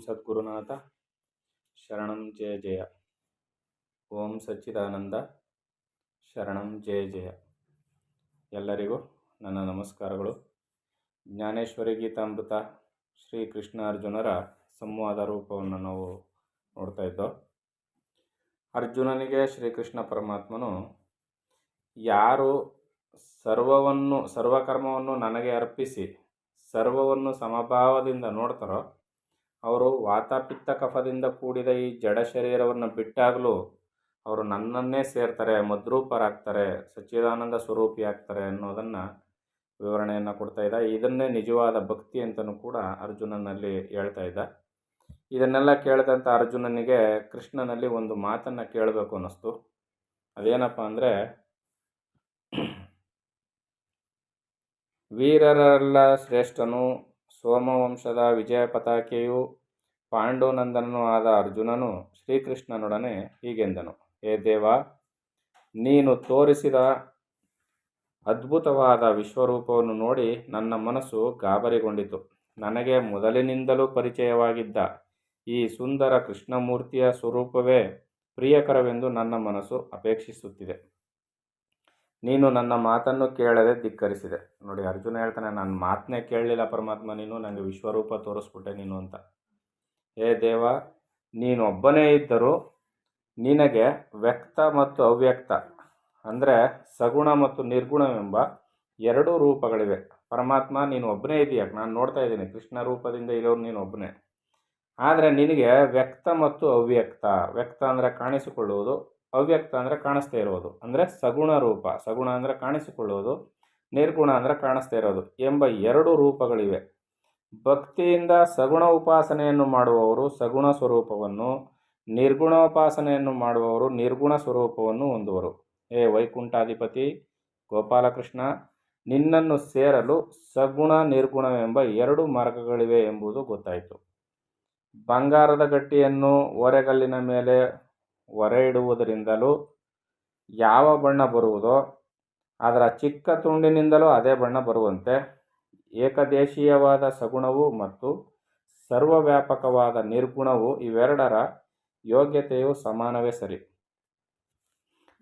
ಸದ್ಗುರುನಾಥ ಶರಣಂ ಜಯ ಜಯ. ಓಂ ಸಚ್ಚಿದಾನಂದ ಶರಣಂ ಜಯ ಜಯ. ಎಲ್ಲರಿಗೂ ನನ್ನ ನಮಸ್ಕಾರಗಳು. ಜ್ಞಾನೇಶ್ವರಿ ಗೀತಾಮೃತ ಶ್ರೀ ಕೃಷ್ಣ ಅರ್ಜುನರ ಸಂವಾದ ರೂಪವನ್ನು ನಾವು ನೋಡ್ತಾ ಇದ್ದೋ. ಅರ್ಜುನನಿಗೆ ಶ್ರೀಕೃಷ್ಣ ಪರಮಾತ್ಮನು ಯಾರು ಸರ್ವಕರ್ಮವನ್ನು ನನಗೆ ಅರ್ಪಿಸಿ ಸರ್ವವನ್ನು ಸಮಭಾವದಿಂದ ನೋಡ್ತಾರೋ ಅವರು ವಾತಾಪಿತ್ತ ಕಫದಿಂದ ಕೂಡಿದ ಈ ಜಡ ಶರೀರವನ್ನು ಬಿಟ್ಟಾಗಲೂ ಅವರು ನನ್ನನ್ನೇ ಸೇರ್ತಾರೆ, ಮದ್ರೂಪರಾಗ್ತಾರೆ, ಸಚ್ಚಿದಾನಂದ ಸ್ವರೂಪಿ ಆಗ್ತಾರೆ ಅನ್ನೋದನ್ನು ವಿವರಣೆಯನ್ನು ಕೊಡ್ತಾ ಇದ್ದ. ಇದನ್ನೇ ನಿಜವಾದ ಭಕ್ತಿ ಅಂತಲೂ ಕೂಡ ಅರ್ಜುನನಲ್ಲಿ ಹೇಳ್ತಾ ಇದ್ದ. ಇದನ್ನೆಲ್ಲ ಕೇಳಿದಂಥ ಅರ್ಜುನನಿಗೆ ಕೃಷ್ಣನಲ್ಲಿ ಒಂದು ಮಾತನ್ನು ಕೇಳಬೇಕು ಅನ್ನಿಸ್ತು. ಅದೇನಪ್ಪ ಅಂದರೆ, ವೀರರೆಲ್ಲ ಶ್ರೇಷ್ಠನು, ಸೋಮವಂಶದ ವಿಜಯ ಪತಾಕೆಯು, ಪಾಂಡುನಂದನೂ ಆದ ಅರ್ಜುನನು ಶ್ರೀಕೃಷ್ಣನೊಡನೆ ಹೀಗೆಂದನು: ಹೇ ದೇವ, ನೀನು ತೋರಿಸಿದ ಅದ್ಭುತವಾದ ವಿಶ್ವರೂಪವನ್ನು ನೋಡಿ ನನ್ನ ಮನಸ್ಸು ಗಾಬರಿಗೊಂಡಿತು. ನನಗೆ ಮೊದಲಿನಿಂದಲೂ ಪರಿಚಯವಾಗಿದ್ದ ಈ ಸುಂದರ ಕೃಷ್ಣಮೂರ್ತಿಯ ಸ್ವರೂಪವೇ ಪ್ರಿಯಕರವೆಂದು ನನ್ನ ಮನಸ್ಸು ಅಪೇಕ್ಷಿಸುತ್ತಿದೆ. ನೀನು ನನ್ನ ಮಾತನ್ನು ಕೇಳದೆ ಧಿಕ್ಕರಿಸಿದೆ. ನೋಡಿ, ಅರ್ಜುನ ಹೇಳ್ತಾನೆ, ನನ್ನ ಮಾತನ್ನೇ ಕೇಳಲಿಲ್ಲ ಪರಮಾತ್ಮ ನೀನು, ನನಗೆ ವಿಶ್ವರೂಪ ತೋರಿಸ್ಬಿಟ್ಟೆ ನೀನು ಅಂತ. ಹೇ ದೇವ, ನೀನು ಒಬ್ಬನೇ ಇದ್ದರೂ ನಿನಗೆ ವ್ಯಕ್ತ ಮತ್ತು ಅವ್ಯಕ್ತ ಅಂದರೆ ಸಗುಣ ಮತ್ತು ನಿರ್ಗುಣವೆಂಬ ಎರಡೂ ರೂಪಗಳಿವೆ. ಪರಮಾತ್ಮ ನೀನು ಒಬ್ಬನೇ ಇದೆಯಾ, ನಾನು ನೋಡ್ತಾ ಇದ್ದೀನಿ, ಕೃಷ್ಣ ರೂಪದಿಂದ ಇರೋರು ನೀನು ಒಬ್ಬನೇ. ಆದರೆ ನಿನಗೆ ವ್ಯಕ್ತ ಮತ್ತು ಅವ್ಯಕ್ತ, ವ್ಯಕ್ತ ಅಂದರೆ ಕಾಣಿಸಿಕೊಳ್ಳುವುದು, ಅವ್ಯಕ್ತ ಅಂದರೆ ಕಾಣಿಸ್ತಾ ಇರೋದು, ಅಂದರೆ ಸಗುಣ ರೂಪ, ಸಗುಣ ಅಂದರೆ ಕಾಣಿಸಿಕೊಳ್ಳುವುದು, ನಿರ್ಗುಣ ಅಂದರೆ ಕಾಣಿಸ್ತಾ ಇರೋದು ಎಂಬ ಎರಡು ರೂಪಗಳಿವೆ. ಭಕ್ತಿಯಿಂದ ಸಗುಣ ಉಪಾಸನೆಯನ್ನು ಮಾಡುವವರು ಸಗುಣ ಸ್ವರೂಪವನ್ನು, ನಿರ್ಗುಣೋಪಾಸನೆಯನ್ನು ಮಾಡುವವರು ನಿರ್ಗುಣ ಸ್ವರೂಪವನ್ನು ಹೊಂದುವರು. ಹೇ ವೈಕುಂಠಾಧಿಪತಿ ಗೋಪಾಲಕೃಷ್ಣ, ನಿನ್ನನ್ನು ಸೇರಲು ಸಗುಣ ನಿರ್ಗುಣವೆಂಬ ಎರಡು ಮಾರ್ಗಗಳಿವೆ ಎಂಬುದು ಗೊತ್ತಾಯಿತು. ಬಂಗಾರದ ಗಟ್ಟಿಯನ್ನು ಓರೆಗಲ್ಲಿನ ಮೇಲೆ ಹೊರೆ ಇಡುವುದರಿಂದಲೂ ಯಾವ ಬಣ್ಣ ಬರುವುದೋ ಅದರ ಚಿಕ್ಕ ತುಂಡಿನಿಂದಲೂ ಅದೇ ಬಣ್ಣ ಬರುವಂತೆ ಏಕದೇಶೀಯವಾದ ಸಗುಣವು ಮತ್ತು ಸರ್ವವ್ಯಾಪಕವಾದ ನಿರ್ಗುಣವು ಇವೆರಡರ ಯೋಗ್ಯತೆಯು ಸಮಾನವೇ ಸರಿ.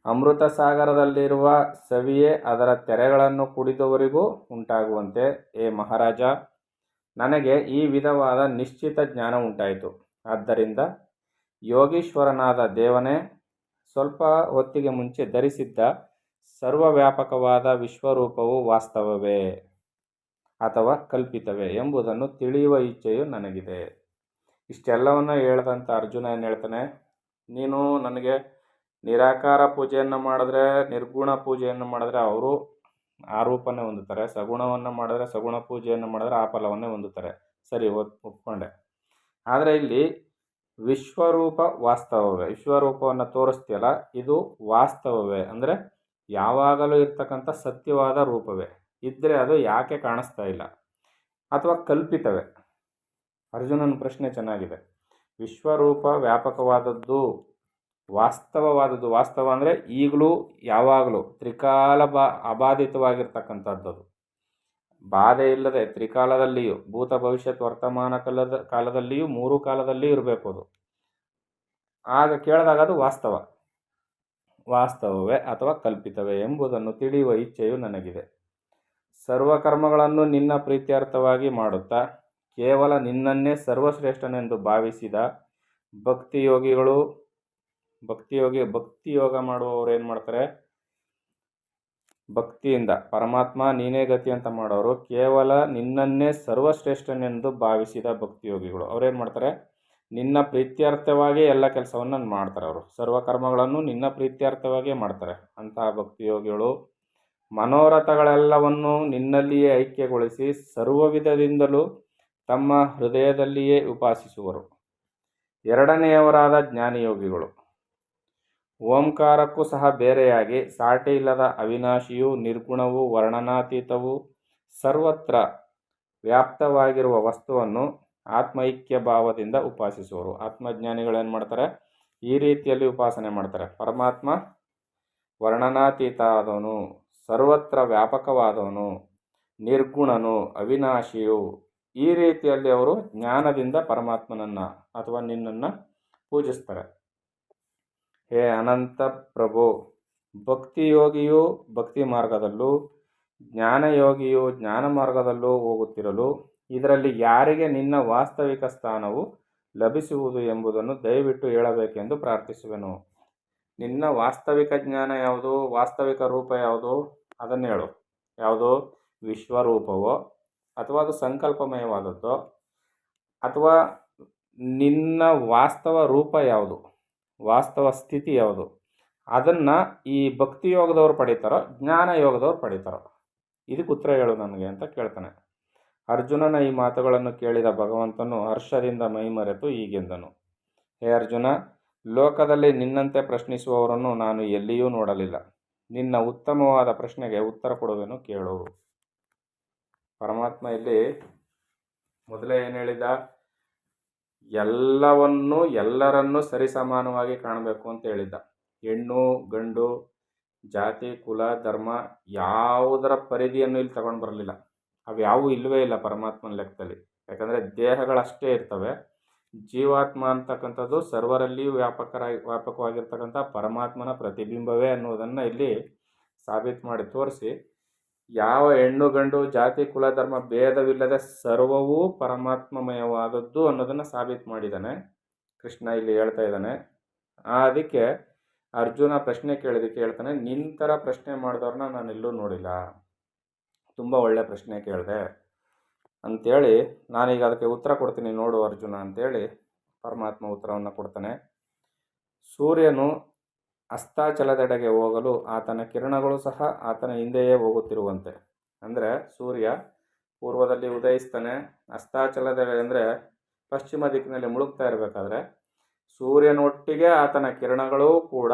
ಅಮೃತ ಸಾಗರದಲ್ಲಿರುವ ಸವಿಯೇ ಅದರ ತೆರೆಗಳನ್ನು ಕುಡಿದವರಿಗೂ ಉಂಟಾಗುವಂತೆ ಹೇ ಮಹಾರಾಜ, ನನಗೆ ಈ ವಿಧವಾದ ನಿಶ್ಚಿತ ಜ್ಞಾನ ಉಂಟಾಯಿತು. ಆದ್ದರಿಂದ ಯೋಗೀಶ್ವರನಾದ ದೇವನೇ, ಸ್ವಲ್ಪ ಹೊತ್ತಿಗೆ ಮುಂಚೆ ಧರಿಸಿದ್ದ ಸರ್ವವ್ಯಾಪಕವಾದ ವಿಶ್ವರೂಪವು ವಾಸ್ತವವೇ ಅಥವಾ ಕಲ್ಪಿತವೇ ಎಂಬುದನ್ನು ತಿಳಿಯುವ ಇಚ್ಛೆಯು ನನಗಿದೆ. ಇಷ್ಟೆಲ್ಲವನ್ನು ಹೇಳಿದಂಥ ಅರ್ಜುನ ಏನು ಹೇಳ್ತಾನೆ, ನೀನು ನನಗೆ ನಿರಾಕಾರ ಪೂಜೆಯನ್ನು ಮಾಡಿದ್ರೆ, ನಿರ್ಗುಣ ಪೂಜೆಯನ್ನು ಮಾಡಿದ್ರೆ ಅವರು ಆ ರೂಪನೇ ಹೊಂದುತ್ತಾರೆ, ಸಗುಣವನ್ನು ಮಾಡಿದ್ರೆ, ಸಗುಣ ಪೂಜೆಯನ್ನು ಮಾಡಿದ್ರೆ ಆ ಫಲವನ್ನೇ ಹೊಂದುತ್ತಾರೆ. ಸರಿ, ಒಪ್ಕೊಂಡೆ. ಆದರೆ ಇಲ್ಲಿ ವಿಶ್ವರೂಪ ವಾಸ್ತವವೇ, ವಿಶ್ವರೂಪವನ್ನು ತೋರಿಸ್ತೀಯಲ್ಲ ಇದು ವಾಸ್ತವವೇ ಅಂದರೆ ಯಾವಾಗಲೂ ಇರ್ತಕ್ಕಂಥ ಸತ್ಯವಾದ ರೂಪವೇ ಇದ್ದರೆ ಅದು ಯಾಕೆ ಕಾಣಿಸ್ತಾ ಇಲ್ಲ, ಅಥವಾ ಕಲ್ಪಿತವೇ? ಅರ್ಜುನನ ಪ್ರಶ್ನೆ ಚೆನ್ನಾಗಿದೆ. ವಿಶ್ವರೂಪ ವ್ಯಾಪಕವಾದದ್ದು, ವಾಸ್ತವವಾದದ್ದು, ವಾಸ್ತವ ಅಂದರೆ ಈಗಲೂ ಯಾವಾಗಲೂ ತ್ರಿಕಾಲ ಅಬಾಧಿತವಾಗಿರ್ತಕ್ಕಂಥದ್ದು, ಬಾಧೆ ಇಲ್ಲದೆ ತ್ರಿಕಾಲದಲ್ಲಿಯೂ ಭೂತ ಭವಿಷ್ಯತ್ ವರ್ತಮಾನ ಕಾಲದಲ್ಲಿಯೂ ಮೂರು ಕಾಲದಲ್ಲಿಯೂ ಇರಬೇಕು ಅದು. ಆಗ ಕೇಳಿದಾಗ ಅದು ವಾಸ್ತವವೇ ಅಥವಾ ಕಲ್ಪಿತವೇ ಎಂಬುದನ್ನು ತಿಳಿಯುವ ಇಚ್ಛೆಯು ನನಗಿದೆ. ಸರ್ವಕರ್ಮಗಳನ್ನು ನಿನ್ನ ಪ್ರೀತ್ಯರ್ಥವಾಗಿ ಮಾಡುತ್ತಾ ಕೇವಲ ನಿನ್ನನ್ನೇ ಸರ್ವಶ್ರೇಷ್ಠನೆಂದು ಭಾವಿಸಿದ ಭಕ್ತಿಯೋಗ ಮಾಡುವವರು ಏನು ಮಾಡ್ತಾರೆ, ಭಕ್ತಿಯಿಂದ ಪರಮಾತ್ಮ ನೀನೇ ಗತಿ ಅಂತ ಮಾಡೋರು, ಕೇವಲ ನಿನ್ನನ್ನೇ ಸರ್ವಶ್ರೇಷ್ಠನೆಂದು ಭಾವಿಸಿದ ಭಕ್ತಿಯೋಗಿಗಳು ಅವ್ರೇನು ಮಾಡ್ತಾರೆ, ನಿನ್ನ ಪ್ರೀತ್ಯರ್ಥವಾಗಿ ಎಲ್ಲ ಕೆಲಸವನ್ನು ಮಾಡ್ತಾರೆ. ಅವರು ಸರ್ವಕರ್ಮಗಳನ್ನು ನಿನ್ನ ಪ್ರೀತ್ಯರ್ಥವಾಗಿಯೇ ಮಾಡ್ತಾರೆ. ಅಂತಹ ಭಕ್ತಿಯೋಗಿಗಳು ಮನೋರಥಗಳೆಲ್ಲವನ್ನು ನಿನ್ನಲ್ಲಿಯೇ ಐಕ್ಯಗೊಳಿಸಿ ಸರ್ವವಿಧದಿಂದಲೂ ತಮ್ಮ ಹೃದಯದಲ್ಲಿಯೇ ಉಪಾಸಿಸುವರು. ಎರಡನೆಯವರಾದ ಜ್ಞಾನಿಯೋಗಿಗಳು ಓಂಕಾರಕ್ಕೂ ಸಹ ಬೇರೆಯಾಗಿ ಸಾಟಿ ಇಲ್ಲದ ಅವಿನಾಶಿಯೂ ನಿರ್ಗುಣವೂ ವರ್ಣನಾತೀತವೂ ಸರ್ವತ್ರ ವ್ಯಾಪ್ತವಾಗಿರುವ ವಸ್ತುವನ್ನು ಆತ್ಮೈಕ್ಯ ಭಾವದಿಂದ ಉಪಾಸಿಸುವರು. ಆತ್ಮಜ್ಞಾನಿಗಳೇನು ಮಾಡ್ತಾರೆ, ಈ ರೀತಿಯಲ್ಲಿ ಉಪಾಸನೆ ಮಾಡ್ತಾರೆ. ಪರಮಾತ್ಮ ವರ್ಣನಾತೀತ ಆದವನು, ಸರ್ವತ್ರ ವ್ಯಾಪಕವಾದವನು, ನಿರ್ಗುಣನು, ಅವಿನಾಶಿಯು, ಈ ರೀತಿಯಲ್ಲಿ ಅವರು ಜ್ಞಾನದಿಂದ ಪರಮಾತ್ಮನನ್ನು ಅಥವಾ ನಿನ್ನನ್ನು ಪೂಜಿಸ್ತಾರೆ. ಹೇ ಅನಂತ ಪ್ರಭು, ಭಕ್ತಿಯೋಗಿಯು ಭಕ್ತಿ ಮಾರ್ಗದಲ್ಲೂ ಜ್ಞಾನಯೋಗಿಯು ಜ್ಞಾನ ಮಾರ್ಗದಲ್ಲೂ ಹೋಗುತ್ತಿರಲು ಇದರಲ್ಲಿ ಯಾರಿಗೆ ನಿನ್ನ ವಾಸ್ತವಿಕ ಸ್ಥಾನವು ಲಭಿಸುವುದು ಎಂಬುದನ್ನು ದಯವಿಟ್ಟು ಹೇಳಬೇಕೆಂದು ಪ್ರಾರ್ಥಿಸುವೆನು. ನಿನ್ನ ವಾಸ್ತವಿಕ ಜ್ಞಾನ ಯಾವುದು, ವಾಸ್ತವಿಕ ರೂಪ ಯಾವುದು, ಅದನ್ನು ಹೇಳು. ಯಾವುದು? ವಿಶ್ವರೂಪವೋ ಅಥವಾ ಅದು ಸಂಕಲ್ಪಮಯವಾದದ್ದೋ, ಅಥವಾ ನಿನ್ನ ವಾಸ್ತವ ರೂಪ ಯಾವುದು, ವಾಸ್ತವ ಸ್ಥಿತಿ ಯಾವುದು, ಅದನ್ನು ಈ ಭಕ್ತಿ ಯೋಗದವ್ರು ಪಡೀತಾರೋ ಜ್ಞಾನ ಯೋಗದವ್ರು ಪಡೀತಾರೋ, ಇದಕ್ಕೆ ಉತ್ತರ ಹೇಳು ನನಗೆ ಅಂತ ಕೇಳ್ತಾನೆ. ಅರ್ಜುನನ ಈ ಮಾತುಗಳನ್ನು ಕೇಳಿದ ಭಗವಂತನು ಹರ್ಷದಿಂದ ಮೈಮರೆತು ಹೀಗೆಂದನು. ಹೇ ಅರ್ಜುನ, ಲೋಕದಲ್ಲಿ ನಿನ್ನಂತೆ ಪ್ರಶ್ನಿಸುವವರನ್ನು ನಾನು ಎಲ್ಲಿಯೂ ನೋಡಲಿಲ್ಲ. ನಿನ್ನ ಉತ್ತಮವಾದ ಪ್ರಶ್ನೆಗೆ ಉತ್ತರ ಕೊಡುವೆನು, ಕೇಳು. ಪರಮಾತ್ಮ ಇಲ್ಲಿ ಮೊದಲೇ ಏನು ಹೇಳಿದ? ಎಲ್ಲವನ್ನೂ ಎಲ್ಲರನ್ನೂ ಸರಿಸಮಾನವಾಗಿ ಕಾಣಬೇಕು ಅಂತ ಹೇಳಿದ್ದ. ಹೆಣ್ಣು ಗಂಡು ಜಾತಿ ಕುಲ ಧರ್ಮ ಯಾವುದರ ಪರಿಧಿಯನ್ನು ಇಲ್ಲಿ ತಗೊಂಡು ಬರಲಿಲ್ಲ. ಅವು ಯಾವುವು ಇಲ್ಲವೇ ಇಲ್ಲ ಪರಮಾತ್ಮನ ಲೆಕ್ಕದಲ್ಲಿ. ಯಾಕಂದರೆ ದೇಹಗಳಷ್ಟೇ ಇರ್ತವೆ. ಜೀವಾತ್ಮ ಅಂತಕ್ಕಂಥದ್ದು ಸರ್ವರಲ್ಲಿಯೂ ವ್ಯಾಪಕವಾಗಿರ್ತಕ್ಕಂಥ ಪರಮಾತ್ಮನ ಪ್ರತಿಬಿಂಬವೇ ಅನ್ನೋದನ್ನು ಇಲ್ಲಿ ಸಾಬೀತು ಮಾಡಿ ತೋರಿಸಿ, ಯಾವ ಹೆಣ್ಣು ಗಂಡು ಜಾತಿ ಕುಲ ಧರ್ಮ ಭೇದವಿಲ್ಲದೆ ಸರ್ವವೂ ಪರಮಾತ್ಮಮಯವಾದದ್ದು ಅನ್ನೋದನ್ನು ಸಾಬೀತು ಮಾಡಿದ್ದಾನೆ ಕೃಷ್ಣ ಇಲ್ಲಿ ಹೇಳ್ತಾ ಇದ್ದಾನೆ. ಅದಕ್ಕೆ ಅರ್ಜುನ ಪ್ರಶ್ನೆ ಕೇಳಿದಕ್ಕೆ ಹೇಳ್ತಾನೆ, ನಿನ್ನ ಥರ ಪ್ರಶ್ನೆ ಮಾಡಿದವ್ರನ್ನ ನಾನೆಲ್ಲೂ ನೋಡಿಲ್ಲ, ತುಂಬ ಒಳ್ಳೆ ಪ್ರಶ್ನೆ ಕೇಳಿದೆ ಅಂಥೇಳಿ ನಾನೀಗ ಅದಕ್ಕೆ ಉತ್ತರ ಕೊಡ್ತೀನಿ ನೋಡು ಅರ್ಜುನ ಅಂಥೇಳಿ ಪರಮಾತ್ಮ ಉತ್ತರವನ್ನು ಕೊಡ್ತಾನೆ. ಸೂರ್ಯನು ಅಸ್ತಾಚಲದೆಡೆಗೆ ಹೋಗಲು ಆತನ ಕಿರಣಗಳು ಸಹ ಆತನ ಹಿಂದೆಯೇ ಹೋಗುತ್ತಿರುವಂತೆ. ಅಂದರೆ ಸೂರ್ಯ ಪೂರ್ವದಲ್ಲಿ ಉದಯಿಸ್ತಾನೆ, ಅಸ್ತಾಚಲದೆಡೆ ಅಂದರೆ ಪಶ್ಚಿಮ ದಿಕ್ಕಿನಲ್ಲಿ ಮುಳುಗ್ತಾ ಇರಬೇಕಾದ್ರೆ ಸೂರ್ಯನೊಟ್ಟಿಗೆ ಆತನ ಕಿರಣಗಳೂ ಕೂಡ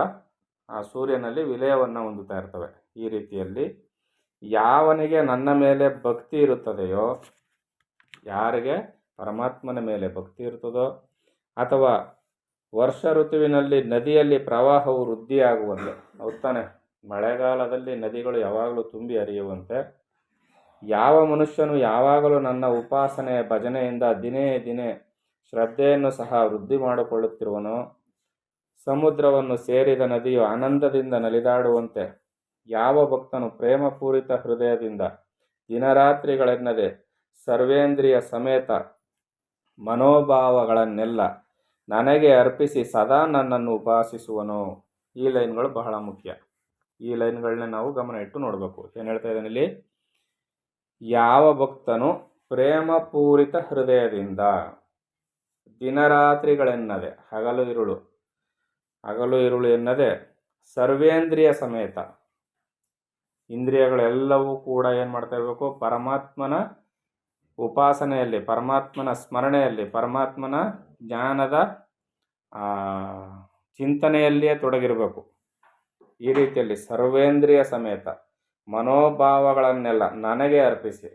ಆ ಸೂರ್ಯನಲ್ಲಿ ವಿಲಯವನ್ನು ಹೊಂದುತ್ತಾ ಇರ್ತವೆ. ಈ ರೀತಿಯಲ್ಲಿ ಯಾವನಿಗೆ ನನ್ನ ಮೇಲೆ ಭಕ್ತಿ ಇರುತ್ತದೆಯೋ, ಯಾರಿಗೆ ಪರಮಾತ್ಮನ ಮೇಲೆ ಭಕ್ತಿ ಇರ್ತದೋ, ಅಥವಾ ವರ್ಷ ಋತುವಿನಲ್ಲಿ ನದಿಯಲ್ಲಿ ಪ್ರವಾಹವು ವೃದ್ಧಿಯಾಗುವಂತೆ, ಹೌದಾನೆ, ಮಳೆಗಾಲದಲ್ಲಿ ನದಿಗಳು ಯಾವಾಗಲೂ ತುಂಬಿ ಹರಿಯುವಂತೆ, ಯಾವ ಮನುಷ್ಯನು ಯಾವಾಗಲೂ ನನ್ನ ಉಪಾಸನೆ ಭಜನೆಯಿಂದ ದಿನೇ ದಿನೇ ಶ್ರದ್ಧೆಯನ್ನು ಸಹ ವೃದ್ಧಿ ಮಾಡಿಕೊಳ್ಳುತ್ತಿರುವನೋ, ಸಮುದ್ರವನ್ನು ಸೇರಿದ ನದಿಯು ಆನಂದದಿಂದ ನಲಿದಾಡುವಂತೆ ಯಾವ ಭಕ್ತನು ಪ್ರೇಮಪೂರಿತ ಹೃದಯದಿಂದ ದಿನರಾತ್ರಿಗಳೆನ್ನದೆ ಸರ್ವೇಂದ್ರಿಯ ಸಮೇತ ಮನೋಭಾವಗಳನ್ನೆಲ್ಲ ನನಗೆ ಅರ್ಪಿಸಿ ಸದಾ ನನ್ನನ್ನು ಉಪಾಸಿಸುವನು. ಈ ಲೈನ್ಗಳು ಬಹಳ ಮುಖ್ಯ. ಈ ಲೈನ್ಗಳನ್ನೇ ನಾವು ಗಮನ ಇಟ್ಟು ನೋಡಬೇಕು. ಏನು ಹೇಳ್ತಾ ಇದ್ದಾನೆ ಇಲ್ಲಿ? ಯಾವ ಭಕ್ತನು ಪ್ರೇಮಪೂರಿತ ಹೃದಯದಿಂದ ದಿನರಾತ್ರಿಗಳೆನ್ನದೆ, ಹಗಲು ಇರುಳು ಎನ್ನದೆ ಸರ್ವೇಂದ್ರಿಯ ಸಮೇತ, ಇಂದ್ರಿಯಗಳೆಲ್ಲವೂ ಕೂಡ ಏನು ಮಾಡ್ತಾ ಇರಬೇಕು? ಪರಮಾತ್ಮನ ಉಪಾಸನೆಯಲ್ಲಿ, ಪರಮಾತ್ಮನ ಸ್ಮರಣೆಯಲ್ಲಿ, ಪರಮಾತ್ಮನ ಜ್ಞಾನದ ಚಿಂತನೆಯಲ್ಲಿಯೇ ತೊಡಗಿರಬೇಕು. ಈ ರೀತಿಯಲ್ಲಿ ಸರ್ವೇಂದ್ರಿಯ ಸಮೇತ ಮನೋಭಾವಗಳನ್ನೆಲ್ಲ ನನಗೆ ಅರ್ಪಿಸಿ,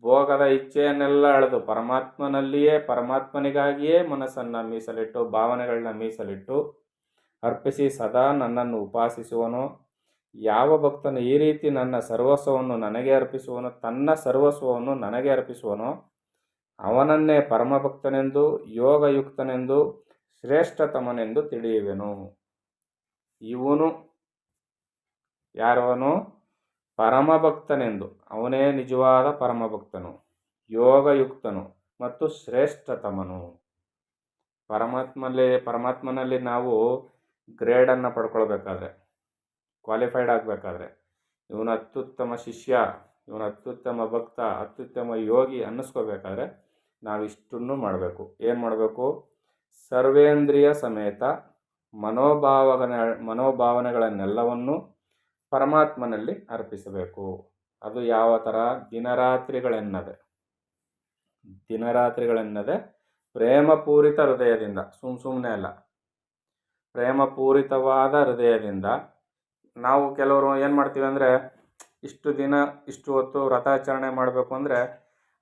ಭೋಗದ ಇಚ್ಛೆಯನ್ನೆಲ್ಲ ಅಳೆದು ಪರಮಾತ್ಮನಲ್ಲಿಯೇ ಪರಮಾತ್ಮನಿಗಾಗಿಯೇ ಮನಸ್ಸನ್ನು ಮೀಸಲಿಟ್ಟು, ಭಾವನೆಗಳನ್ನ ಮೀಸಲಿಟ್ಟು ಅರ್ಪಿಸಿ ಸದಾ ನನ್ನನ್ನು ಉಪಾಸಿಸುವನು. ಯಾವ ಭಕ್ತನು ಈ ರೀತಿ ನನ್ನ ಸರ್ವಸ್ವವನ್ನು ನನಗೆ ಅರ್ಪಿಸುವನು, ತನ್ನ ಸರ್ವಸ್ವವನ್ನು ನನಗೆ ಅರ್ಪಿಸುವನೋ, ಅವನನ್ನೇ ಪರಮಭಕ್ತನೆಂದು, ಯೋಗಯುಕ್ತನೆಂದು, ಶ್ರೇಷ್ಠತಮನೆಂದು ತಿಳಿಯುವೆನು. ಇವನು ಯಾರವನು? ಪರಮಭಕ್ತನೆಂದು, ಅವನೇ ನಿಜವಾದ ಪರಮಭಕ್ತನು, ಯೋಗಯುಕ್ತನು ಮತ್ತು ಶ್ರೇಷ್ಠತಮನು. ಪರಮಾತ್ಮನಲ್ಲಿ ನಾವು ಗ್ರೇಡನ್ನು ಪಡ್ಕೊಳ್ಬೇಕಾದ್ರೆ, ಕ್ವಾಲಿಫೈಡ್ ಆಗಬೇಕಾದ್ರೆ, ಇವನು ಅತ್ಯುತ್ತಮ ಶಿಷ್ಯ, ಇವನು ಅತ್ಯುತ್ತಮ ಭಕ್ತ, ಅತ್ಯುತ್ತಮ ಯೋಗಿ ಅನ್ನಿಸ್ಕೋಬೇಕಾದ್ರೆ ನಾವಿಷ್ಟನ್ನು ಮಾಡಬೇಕು. ಏನು ಮಾಡಬೇಕು? ಸರ್ವೇಂದ್ರಿಯ ಸಮೇತ ಮನೋಭಾವನೆಗಳನ್ನೆಲ್ಲವನ್ನು ಪರಮಾತ್ಮನಲ್ಲಿ ಅರ್ಪಿಸಬೇಕು. ಅದು ಯಾವ ಥರ? ದಿನರಾತ್ರಿಗಳೆನ್ನದೆ ಪ್ರೇಮಪೂರಿತ ಹೃದಯದಿಂದ, ಸುಮ್ಮನೆ ಅಲ್ಲ, ಪ್ರೇಮಪೂರಿತವಾದ ಹೃದಯದಿಂದ. ನಾವು ಕೆಲವರು ಏನು ಮಾಡ್ತೀವಿ ಅಂದರೆ, ಇಷ್ಟು ದಿನ ಇಷ್ಟು ಹೊತ್ತು ವ್ರತಾಚರಣೆ ಮಾಡಬೇಕು ಅಂದರೆ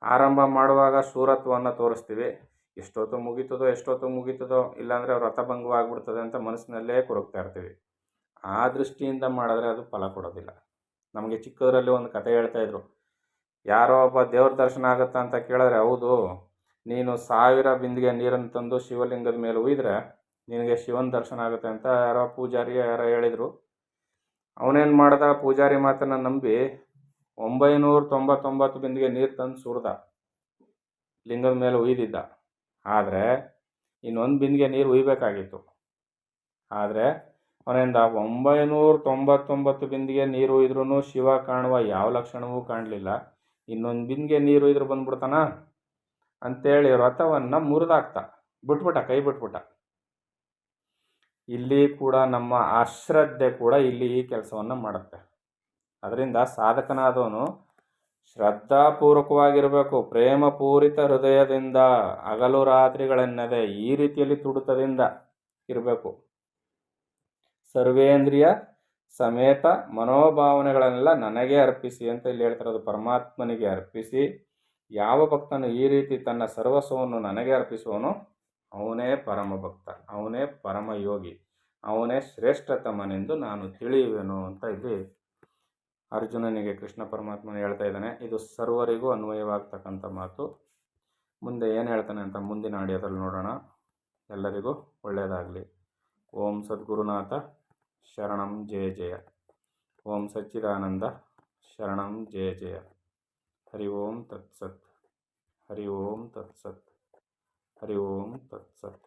ಆರಂಭ ಮಾಡುವಾಗ ಶೂರತ್ವವನ್ನು ತೋರಿಸ್ತೀವಿ. ಎಷ್ಟೊತ್ತು ಮುಗೀತದೋ ಇಲ್ಲಾಂದರೆ ವ್ರತಭಂಗವಾಗ್ಬಿಡ್ತದೆ ಅಂತ ಮನಸ್ಸಿನಲ್ಲೇ ಕೊರಗ್ತಾ ಇರ್ತೀವಿ. ಆ ದೃಷ್ಟಿಯಿಂದ ಮಾಡಿದ್ರೆ ಅದು ಫಲ ಕೊಡೋದಿಲ್ಲ. ನಮಗೆ ಚಿಕ್ಕದರಲ್ಲಿ ಒಂದು ಕತೆ ಹೇಳ್ತಾಯಿದ್ರು. ಯಾರೋ ಒಬ್ಬ ದೇವ್ರ ದರ್ಶನ ಆಗುತ್ತಾ ಅಂತ ಕೇಳಿದ್ರೆ ಹೌದು, ನೀನು 1000 ಬಿಂದಿಗೆ ನೀರನ್ನು ತಂದು ಶಿವಲಿಂಗದ ಮೇಲೆ ಉಯ್ದರೆ ನಿನಗೆ ಶಿವನ ದರ್ಶನ ಆಗುತ್ತೆ ಅಂತ ಯಾರೋ ಪೂಜಾರಿ ಯಾರೋ ಹೇಳಿದರು. ಅವನೇನು ಮಾಡ್ದ, ಪೂಜಾರಿ ಮಾತನ್ನು ನಂಬಿ 999 ಬಿಂದಿಗೆ ನೀರು ತಂದು ಸುರಿದ, ಲಿಂಗದ ಮೇಲೆ ಉಯ್ದಿದ್ದ. ಆದರೆ ಇನ್ನೊಂದು ಬಿಂದಿಗೆ ನೀರು ಉಯ್ಬೇಕಾಗಿತ್ತು. ಆದರೆ ಅವನಿಂದ 999 ಬಿಂದಿಗೆ ನೀರು ಇದ್ರೂ ಶಿವ ಕಾಣುವ ಯಾವ ಲಕ್ಷಣವೂ ಕಾಣಲಿಲ್ಲ. ಇನ್ನೊಂದು ಬಿಂದಿಗೆ ನೀರು ಇದ್ರು ಬಂದ್ಬಿಡ್ತಾನ ಅಂತೇಳಿ ವ್ರತವನ್ನು ಮುರಿದಾಕ್ತ, ಕೈ ಬಿಟ್ಬಿಟ್ಟ. ಇಲ್ಲಿ ಕೂಡ ನಮ್ಮ ಅಶ್ರದ್ಧೆ ಕೂಡ ಇಲ್ಲಿ ಈ ಕೆಲಸವನ್ನು ಮಾಡುತ್ತೆ. ಅದರಿಂದ ಸಾಧಕನಾದವನು ಶ್ರದ್ಧಾಪೂರ್ವಕವಾಗಿರಬೇಕು, ಪ್ರೇಮಪೂರಿತ ಹೃದಯದಿಂದ, ಹಗಲು ರಾತ್ರಿಗಳೆನ್ನದೆ ಈ ರೀತಿಯಲ್ಲಿ ತುಡಿತದಿಂದ ಇರಬೇಕು. ಸರ್ವೇಂದ್ರಿಯ ಸಮೇತ ಮನೋಭಾವನೆಗಳನ್ನೆಲ್ಲ ನನಗೆ ಅರ್ಪಿಸಿ ಅಂತ ಇಲ್ಲಿ ಹೇಳ್ತಿರೋದು. ಪರಮಾತ್ಮನಿಗೆ ಅರ್ಪಿಸಿ ಯಾವ ಭಕ್ತನು ಈ ರೀತಿ ತನ್ನ ಸರ್ವಸ್ವವನ್ನು ನನಗೆ ಅರ್ಪಿಸುವನು ಅವನೇ ಪರಮ ಭಕ್ತ, ಅವನೇ ಪರಮ ಯೋಗಿ, ಅವನೇ ಶ್ರೇಷ್ಠತಮನೆಂದು ನಾನು ತಿಳಿಯುವೆನು ಅಂತ ಇಲ್ಲಿ ಅರ್ಜುನನಿಗೆ ಕೃಷ್ಣ ಪರಮಾತ್ಮನ ಹೇಳ್ತಾ ಇದ್ದಾನೆ. ಇದು ಸರ್ವರಿಗೂ ಅನ್ವಯವಾಗ್ತಕ್ಕಂಥ ಮಾತು. ಮುಂದೆ ಏನು ಹೇಳ್ತಾನೆ ಅಂತ ಮುಂದಿನ ಆಡಿಯೋದಲ್ಲಿ ನೋಡೋಣ. ಎಲ್ಲರಿಗೂ ಒಳ್ಳೆಯದಾಗಲಿ. ಓಂ ಸದ್ಗುರುನಾಥ ಶರಣಂ ಜಯ ಜಯ. ಓಂ ಸಚ್ಚಿದಾನಂದ ಶರಣಂ ಜಯ ಜಯ. ಹರಿ ಓಂ ತತ್ಸತ್. ಹರಿ ಓಂ ತತ್ಸತ್. ಹರಿ ಓಂ ತತ್ಸತ್.